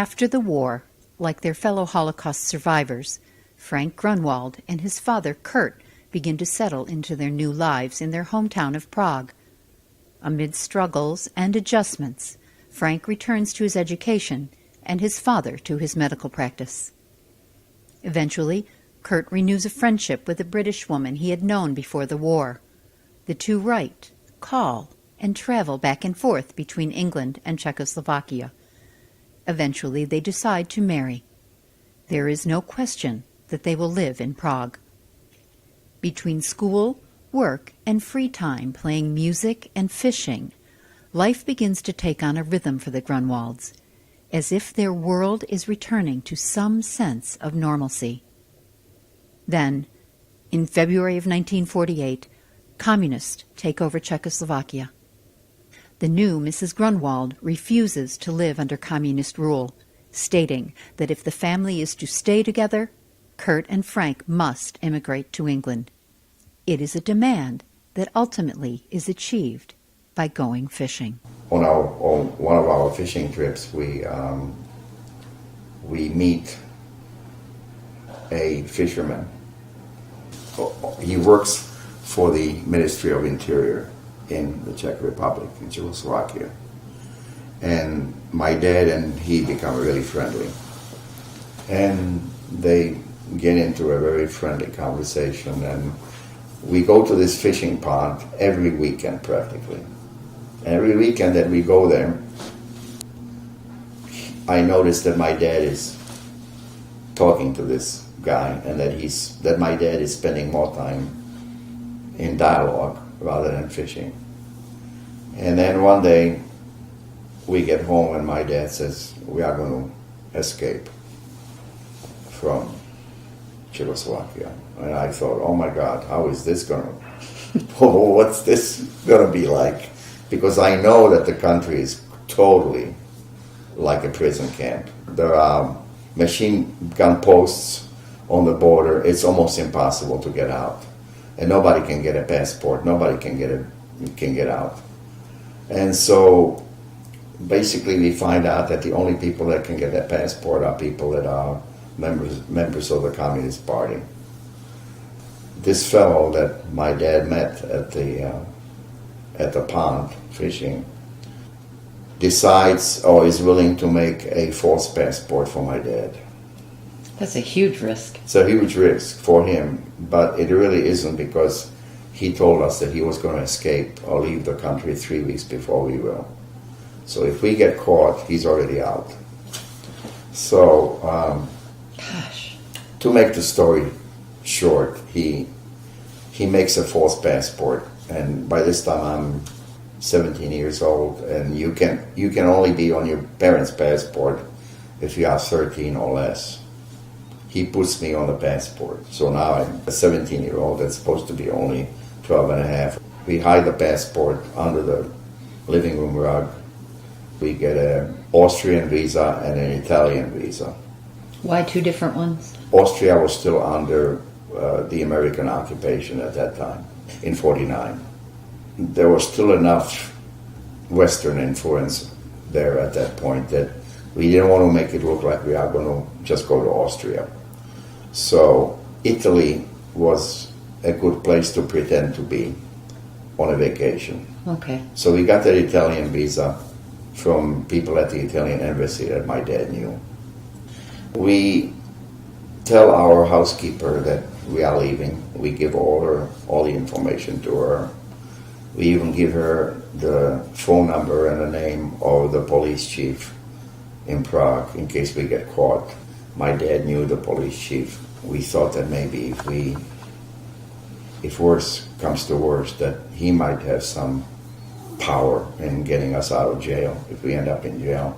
After the war, like their fellow Holocaust survivors, Frank Grunwald and his father Kurt begin to settle into their new lives in their hometown of Prague. Amid struggles and adjustments, Frank returns to his education and his father to his medical practice. Eventually, Kurt renews a friendship with a British woman he had known before the war. The two write, call, and travel back and forth between England and Czechoslovakia. Eventually, they decide to marry. There is no question that they will live in Prague. Between school, work, and free time playing music and fishing, life begins to take on a rhythm for the Grunwalds, as if their world is returning to some sense of normalcy. Then, in February of 1948, communists take over Czechoslovakia. The new Mrs. Grunwald refuses to live under communist rule, stating that if the family is to stay together, Kurt and Frank must immigrate to England. It is a demand that ultimately is achieved by going fishing. On one of our fishing trips, we meet a fisherman. He works for the Ministry of Interior in the Czech Republic, in Czechoslovakia. And my dad and he become really friendly. And they get into a very friendly conversation, and we go to this fishing pond every weekend practically. Every weekend that we go there, I notice that my dad is talking to this guy, and that my dad is spending more time in dialogue rather than fishing. And then one day we get home and my dad says, we are going to escape from Czechoslovakia. And I thought, oh my God, how is this going to, what's this going to be like? Because I know that the country is totally like a prison camp. There are machine gun posts on the border. It's almost impossible to get out. And nobody can get a passport. Nobody can get out. And so basically we find out that the only people that can get a passport are people that are members of the Communist Party. This fellow that my dad met at the pond fishing decides or is willing to make a false passport for my dad. That's a huge risk. It's a huge risk for him, but it really isn't, because he told us that he was going to escape or leave the country 3 weeks before we will. So if we get caught, he's already out. So, Gosh. To make the story short, he makes a false passport, and by this time I'm 17 years old, and you can only be on your parents' passport if you are 13 or less. He puts me on the passport, so now I'm a 17-year-old that's supposed to be only 12 and a half. We hide the passport under the living room rug. We get an Austrian visa and an Italian visa. Why two different ones? Austria was still under the American occupation at that time, in 49. There was still enough Western influence there at that point that we didn't want to make it look like we are going to just go to Austria. So Italy was a good place to pretend to be on a vacation. Okay. So we got that Italian visa from people at the Italian embassy that my dad knew. We tell our housekeeper that we are leaving. We give all the information to her. We even give her the phone number and the name of the police chief in Prague in case we get caught. My dad knew the police chief. We thought that maybe if worse comes to worse, that he might have some power in getting us out of jail if we end up in jail.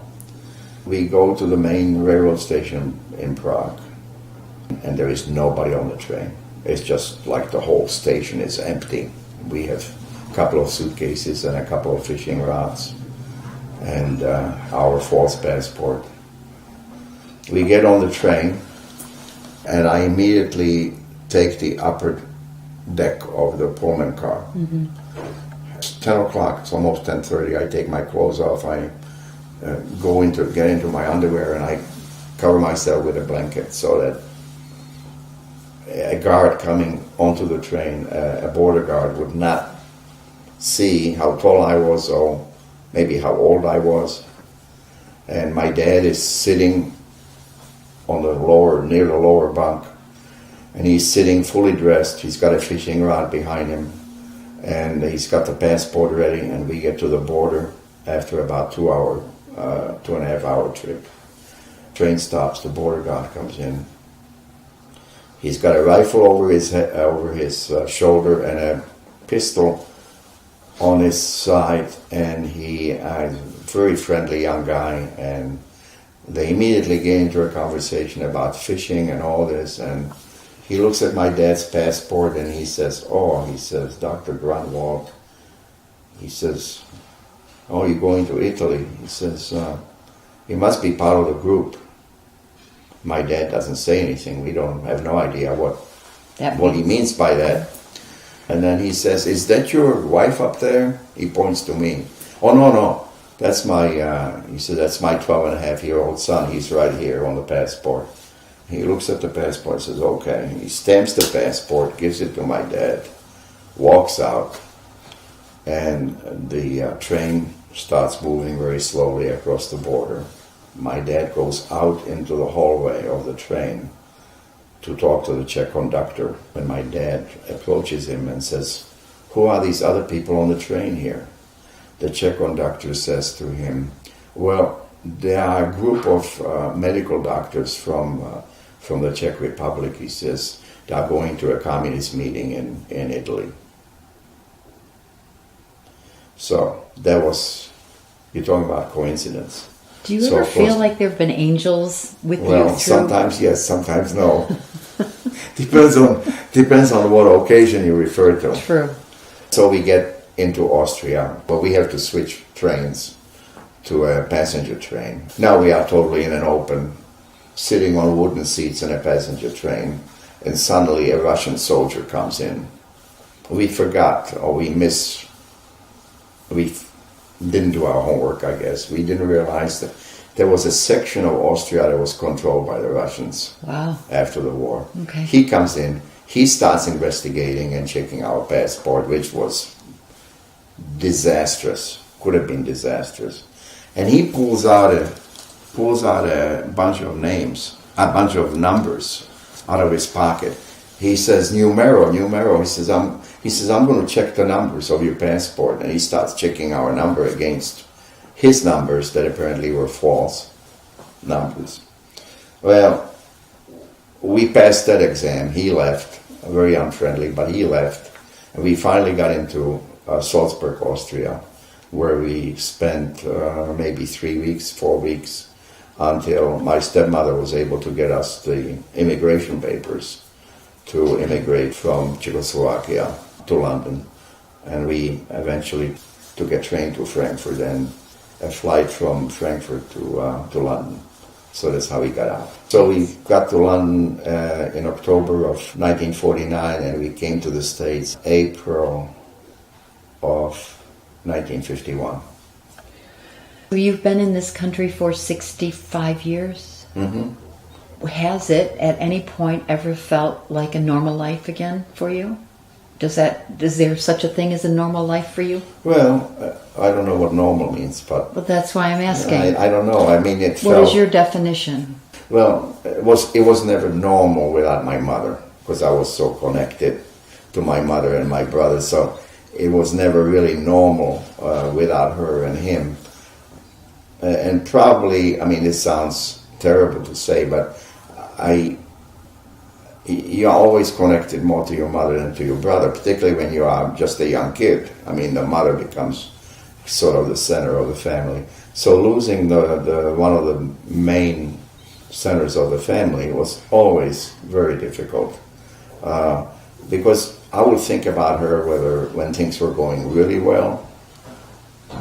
We go to the main railroad station in Prague, and there is nobody on the train. It's just like the whole station is empty. We have a couple of suitcases and a couple of fishing rods and our false passport. We get on the train, and I immediately take the upper deck of the Pullman car. It's 10 o'clock, it's almost 10:30. I take my clothes off, I get into my underwear, and I cover myself with a blanket so that a guard coming onto the train, a border guard, would not see how tall I was or maybe how old I was. And my dad is sitting on near the lower bunk, and he's sitting fully dressed. He's got a fishing rod behind him, and he's got the passport ready, and we get to the border after about 2.5 hour trip. Train stops, the border guard comes in. He's got a rifle over his shoulder and a pistol on his side, and he is a very friendly young guy, and they immediately get into a conversation about fishing and all this, and he looks at my dad's passport and he says, Dr. Grunwald, he says, oh, you're going to Italy? He says, you must be part of the group. My dad doesn't say anything. We have no idea what he means by that. And then he says, is that your wife up there? He points to me. Oh, no. That's he said, that's my 12-and-a-half-year-old son. He's right here on the passport. He looks at the passport and says, okay. He stamps the passport, gives it to my dad, walks out, and the train starts moving very slowly across the border. My dad goes out into the hallway of the train to talk to the Czech conductor. And my dad approaches him and says, who are these other people on the train here? The Czech conductor says to him, well, they are a group of medical doctors from the Czech Republic. He says, they are going to a communist meeting in Italy. So that was, you're talking about coincidence. Do you ever feel like there have been angels with you through? Well, sometimes yes, sometimes no. Depends on what occasion you refer to. True. So we get into Austria, but we have to switch trains to a passenger train. Now we are totally in an open, sitting on wooden seats in a passenger train, and suddenly a Russian soldier comes in. We forgot, or we didn't do our homework, I guess. We didn't realize that there was a section of Austria that was controlled by the Russians. Wow. After the war. Okay. He comes in, he starts investigating and checking our passport, which was disastrous, could have been disastrous. And he pulls out a bunch of names, a bunch of numbers out of his pocket. He says, numero. He says, I'm going to check the numbers of your passport. And he starts checking our number against his numbers that apparently were false numbers. Well, we passed that exam. He left, very unfriendly, but he left. And we finally got into Salzburg, Austria, where we spent maybe 3 weeks, 4 weeks, until my stepmother was able to get us the immigration papers to immigrate from Czechoslovakia to London. And we eventually took a train to Frankfurt and a flight from Frankfurt to London. So that's how we got out. So we got to London in October of 1949, and we came to the States April of 1951. You've been in this country for 65 years? Mm-hmm. Has it at any point ever felt like a normal life again for you? Is there such a thing as a normal life for you? Well, I don't know what normal means, but... Well, that's why I'm asking. I don't know. I mean, it felt... What is your definition? Well, it was never normal without my mother, because I was so connected to my mother and my brother, so it was never really normal without her and him. And probably, I mean, this sounds terrible to say, but you're always connected more to your mother than to your brother, particularly when you are just a young kid. I mean, the mother becomes sort of the center of the family. So losing the one of the main centers of the family was always very difficult. Because I would think about her when things were going really well,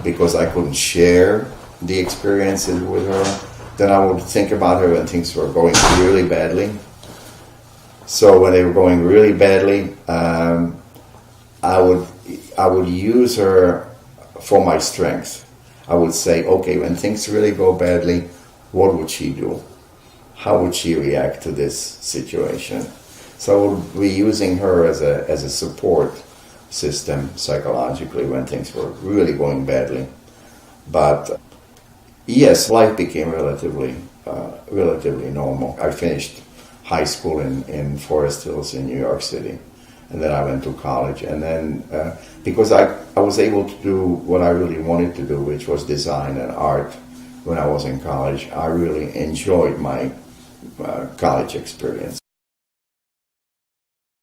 because I couldn't share the experiences with her. Then I would think about her when things were going really badly. So when they were going really badly, I would use her for my strength. I would say, okay, when things really go badly, what would she do? How would she react to this situation? So I would be using her as a support system psychologically when things were really going badly. But yes, life became relatively normal. I finished high school in Forest Hills in New York City, and then I went to college. And then because I was able to do what I really wanted to do, which was design and art, when I was in college, I really enjoyed my college experience.